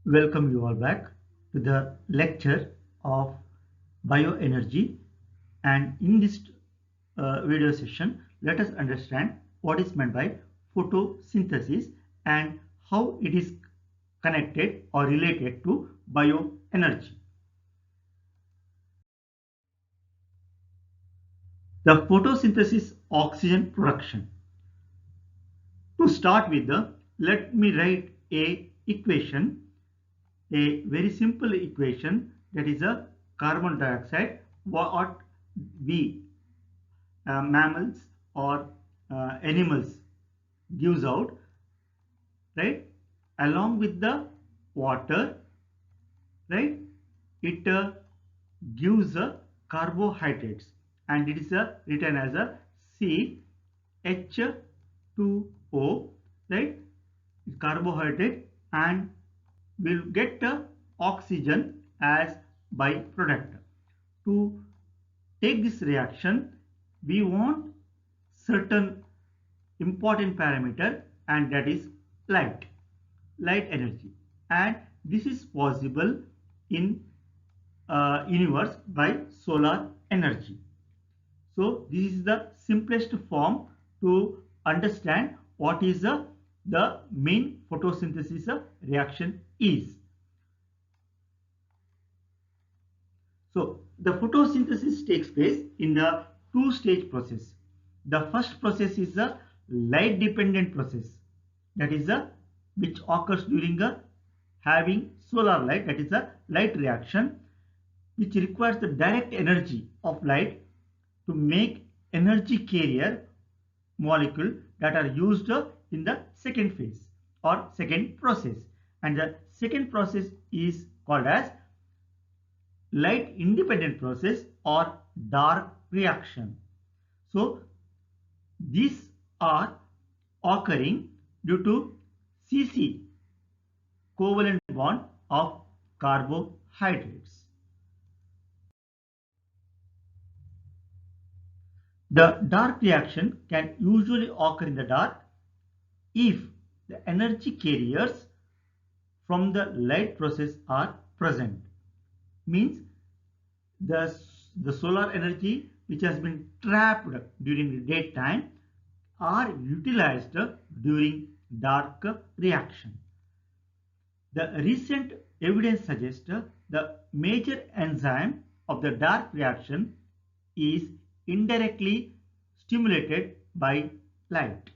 Welcome you all back to the lecture of bioenergy, and in this video session let us understand what is meant by photosynthesis and how it is connected or related to bioenergy. The photosynthesis oxygen production. To start with, let me write a equation, a very simple equation, that is a carbon dioxide, what we mammals or animals gives out, right, along with the water, right, it gives carbohydrates, and it is written as a CH2O, right, carbohydrate, and will get oxygen as byproduct. To take this reaction, we want certain important parameter, and that is light energy, and this is possible in universe by solar energy. So this is the simplest form to understand what is the main photosynthesis reaction is. So the photosynthesis takes place in the two-stage process. The first process is a light dependent process, that is a which occurs during a having solar light, that is a light reaction, which requires the direct energy of light to make energy carrier molecule that are used in the second phase or second process, and the second process is called as light independent process or dark reaction. So these are occurring due to CC, covalent bond of carbohydrates. The dark reaction can usually occur in the dark if the energy carriers from the light process are present. Means the solar energy which has been trapped during the daytime are utilized during dark reaction. The recent evidence suggests the major enzyme of the dark reaction is indirectly stimulated by light.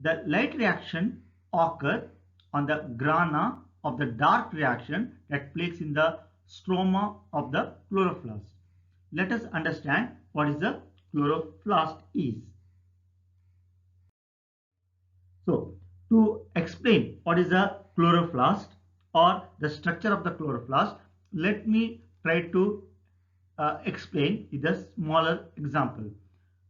The light reaction occurs on the grana of the dark reaction that takes in the stroma of the chloroplast. Let us understand what is the chloroplast is. So, to explain what is a chloroplast or the structure of the chloroplast, let me try to explain with a smaller example.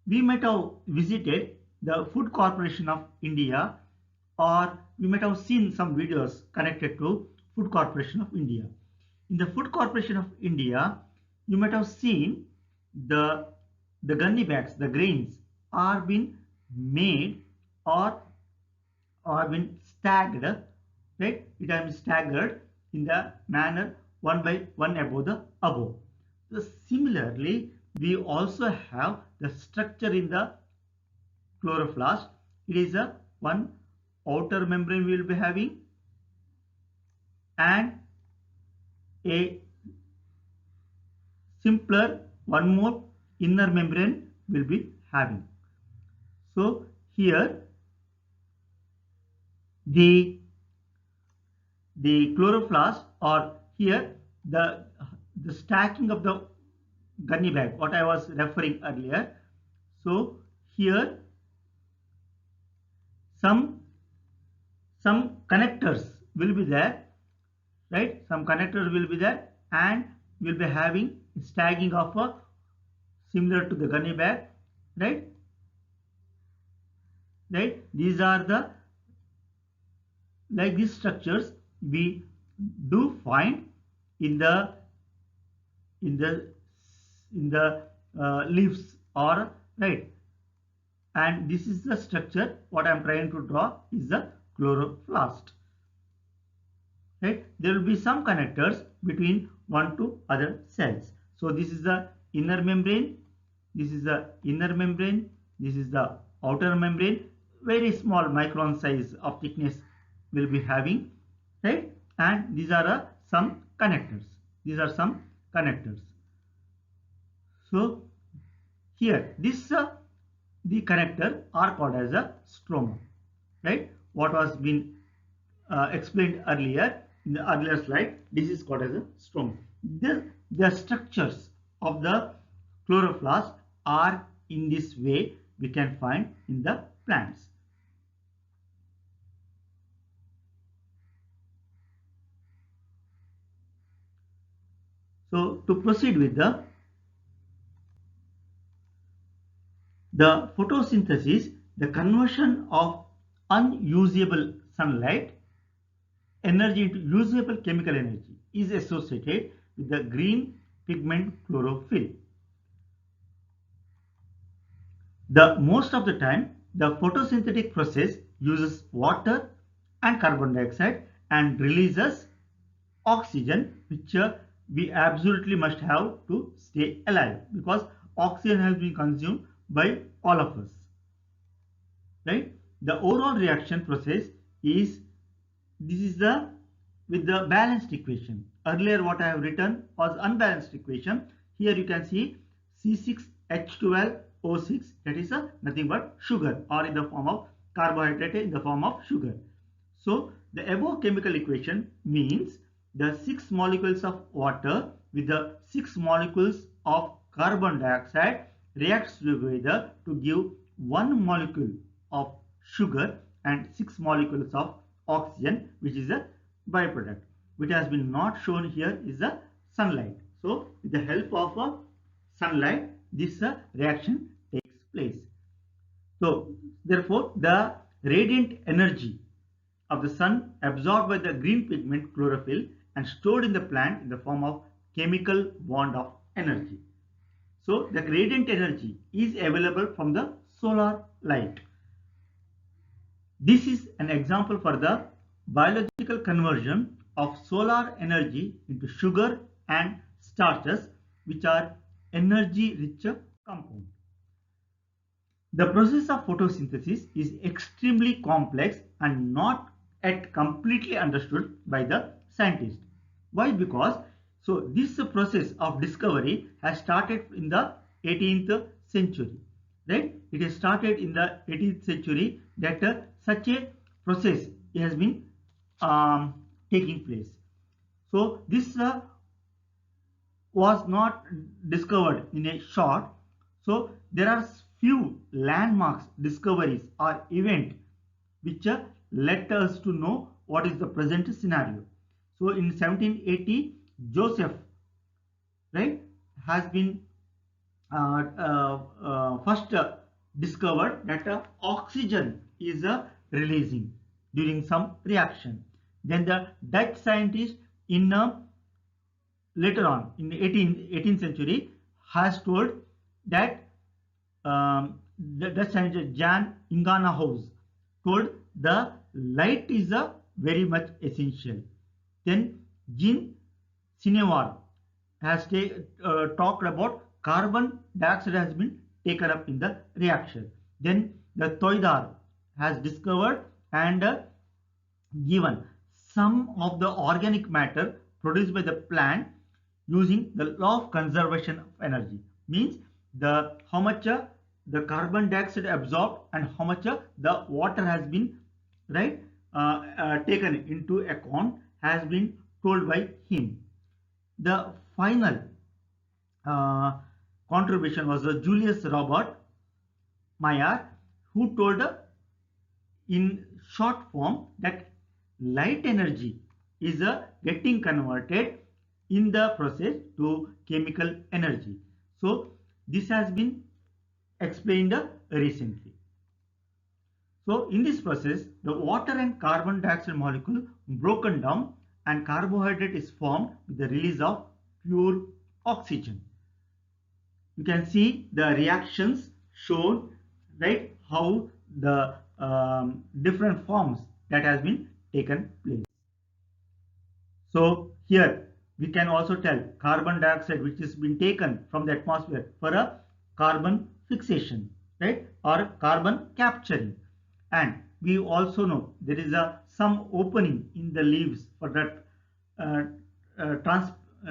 We might have visited the Food Corporation of India, or we might have seen some videos connected to Food Corporation of India. In the Food Corporation of India, you might have seen the gunny bags, the grains are being made or been staggered, right? It has been staggered in the manner one by one above the above. So similarly, we also have the structure in the chloroplast. It is a one outer membrane we will be having and a simpler one more inner membrane will be having. So here the chloroplast, or here the stacking of the gunny bag, what I was referring earlier. So here some connectors will be there, right? Some connectors will be there, and we'll be having stacking of a similar to the gunny bag, right? These are the like these structures we do find in the in the in the leaves, or right. And this is the structure what I am trying to draw is the chloroplast. Right, there will be some connectors between one to other cells. So this is the inner membrane, this is the inner membrane, this is the outer membrane. Very small micron size of thickness will be having, right? And these are some connectors. These are some connectors. So here this the connector are called as a stroma, right? What was been explained earlier in the earlier slide, this is called as a stroma. The structures of the chloroplast are in this way we can find in the plants. So to proceed with the photosynthesis, the conversion of unusable sunlight energy into usable chemical energy is associated with the green pigment chlorophyll. The most of the time, the photosynthetic process uses water and carbon dioxide and releases oxygen, which we absolutely must have to stay alive, because oxygen has been consumed by all of us, right? The overall reaction process is, this is the with the balanced equation. Earlier what I have written was unbalanced equation. Here you can see C6H12O6, that is nothing but sugar, or in the form of carbohydrate in the form of sugar. So the above chemical equation means the 6 molecules of water with the 6 molecules of carbon dioxide reacts together to give 1 molecule of sugar and 6 molecules of oxygen, which is a byproduct. Which has been not shown here is the sunlight. So with the help of sunlight, this reaction takes place. So therefore the radiant energy of the sun absorbed by the green pigment chlorophyll and stored in the plant in the form of chemical bond of energy. So the radiant energy is available from the solar light. This is an example for the biological conversion of solar energy into sugar and starches, which are energy rich compounds. The process of photosynthesis is extremely complex and not yet completely understood by the scientists. Why? Because this process of discovery has started in the 18th century, right? It has started in the 18th century that such a process has been taking place. So this was not discovered in a short. So there are few landmarks discoveries or event which let us to know what is the present scenario. So in 1780, Joseph, right, has been first discovered that oxygen is releasing during some reaction. Then the Dutch scientist in later on in the 18th century has told that the Dutch scientist Jan Ingenhousz told the light is very much essential. Then Jean Sinewar has talked about carbon dioxide has been taken up in the reaction. Then the Toydar has discovered and given some of the organic matter produced by the plant using the law of conservation of energy. Means the how much the carbon dioxide absorbed and how much the water has been, right, taken into account has been told by him. The final contribution was Julius Robert Mayer, who told in short form that light energy is getting converted in the process to chemical energy. So this has been explained recently. So in this process, the water and carbon dioxide molecule broken down and carbohydrate is formed with the release of pure oxygen. You can see the reactions shown, right? How the different forms that has been taken place. So here we can also tell carbon dioxide which has been taken from the atmosphere for a carbon fixation, right, or carbon capturing. And we also know there is some opening in the leaves for that uh,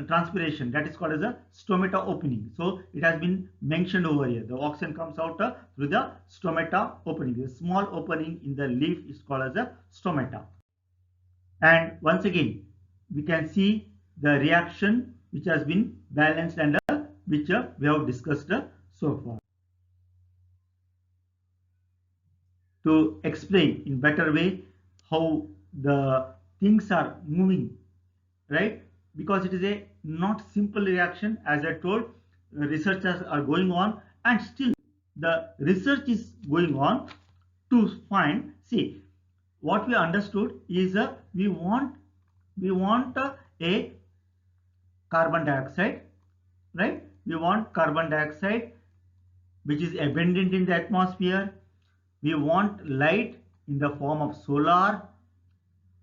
transpiration, that is called as a stomata opening. So it has been mentioned over here. The oxygen comes out through the stomata opening. The small opening in the leaf is called as a stomata. And once again, we can see the reaction which has been balanced and which we have discussed so far. To explain in better way how the things are moving, right? Because it is a not simple reaction, as I told, researchers are going on, and still the research is going on to find. See, what we understood is we want a carbon dioxide, right? We want carbon dioxide which is abundant in the atmosphere. We want light in the form of solar,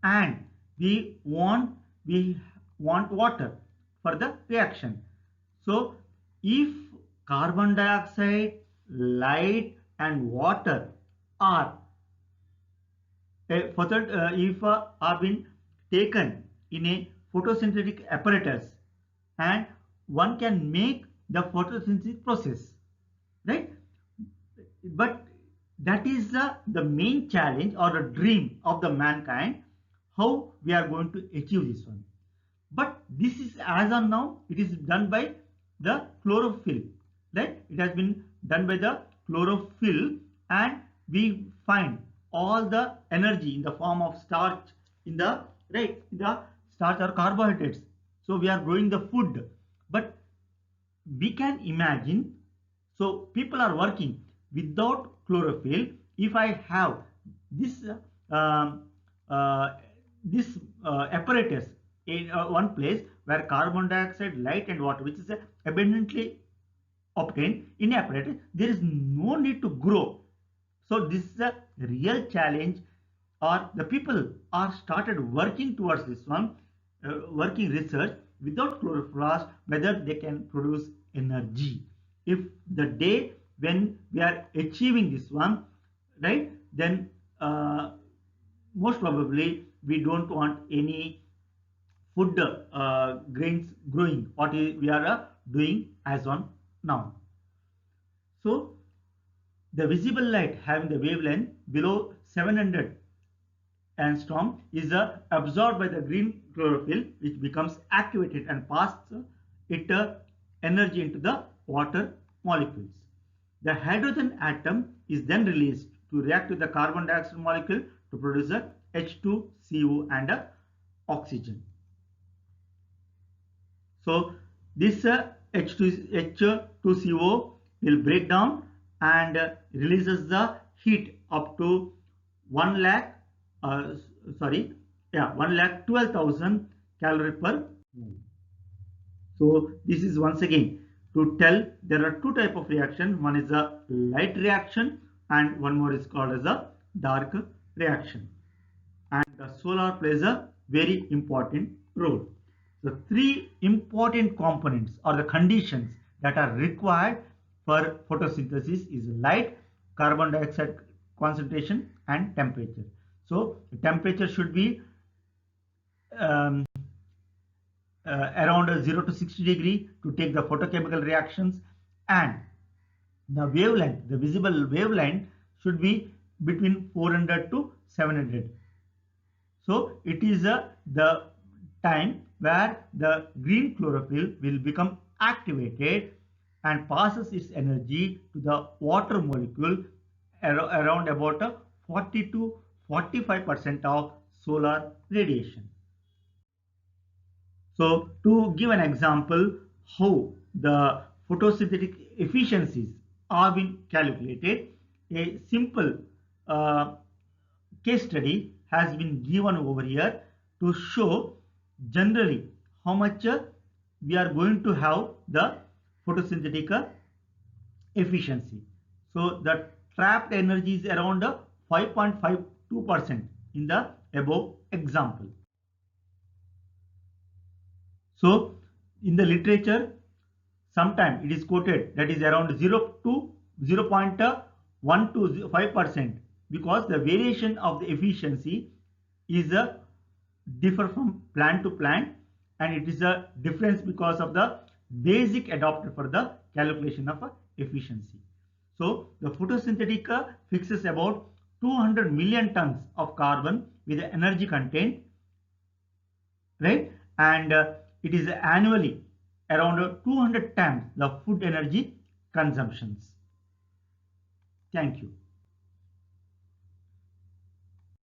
and we want water for the reaction. So if carbon dioxide, light and water are if are been taken in a photosynthetic apparatus, and one can make the photosynthesis process, right? But that is the main challenge or the dream of the mankind, how we are going to achieve this one. But this is, as on now, it is done by the chlorophyll, right? It has been done by the chlorophyll, and we find all the energy in the form of starch in the, right, in the starch or carbohydrates. So we are growing the food, but we can imagine, so people are working without chlorophyll. If I have this um, uh, this apparatus in one place where carbon dioxide, light and water, which is abundantly obtained in apparatus, there is no need to grow. So this is a real challenge, or the people are started working towards this one, working research without chloroplast, whether they can produce energy. If the day when we are achieving this one, right, then most probably we don't want any food grains growing what we are doing as on now. So the visible light having the wavelength below 700 angstrom is absorbed by the green chlorophyll, which becomes activated and passes its energy into the water molecules. The hydrogen atom is then released to react with the carbon dioxide molecule to produce a H2CO and oxygen. So this H2CO will break down and releases the heat up to 1 lakh 1,12,000 calorie per mole. So this is once again to tell there are two type of reaction. One is a light reaction and one more is called as a dark reaction. And the solar plays a very important role. The three important components or the conditions that are required for photosynthesis is light, carbon dioxide concentration and temperature. So the temperature should be around 0 to 60 degree to take the photochemical reactions, and the wavelength, the visible wavelength should be between 400 to 700. So it is the time where the green chlorophyll will become activated and passes its energy to the water molecule around about 40 to 45% of solar radiation. So to give an example how the photosynthetic efficiencies are being calculated, a simple case study has been given over here to show generally how much we are going to have the photosynthetic efficiency. So the trapped energy is around 5.52% in the above example. So in the literature, sometimes it is quoted that is around 0 to 0.125%, because the variation of the efficiency is differ from plant to plant, and it is a difference because of the basic adopted for the calculation of efficiency. So the photosynthetic fixes about 200 million tons of carbon with the energy content, right? And it is annually around 200 times the food energy consumptions. Thank you.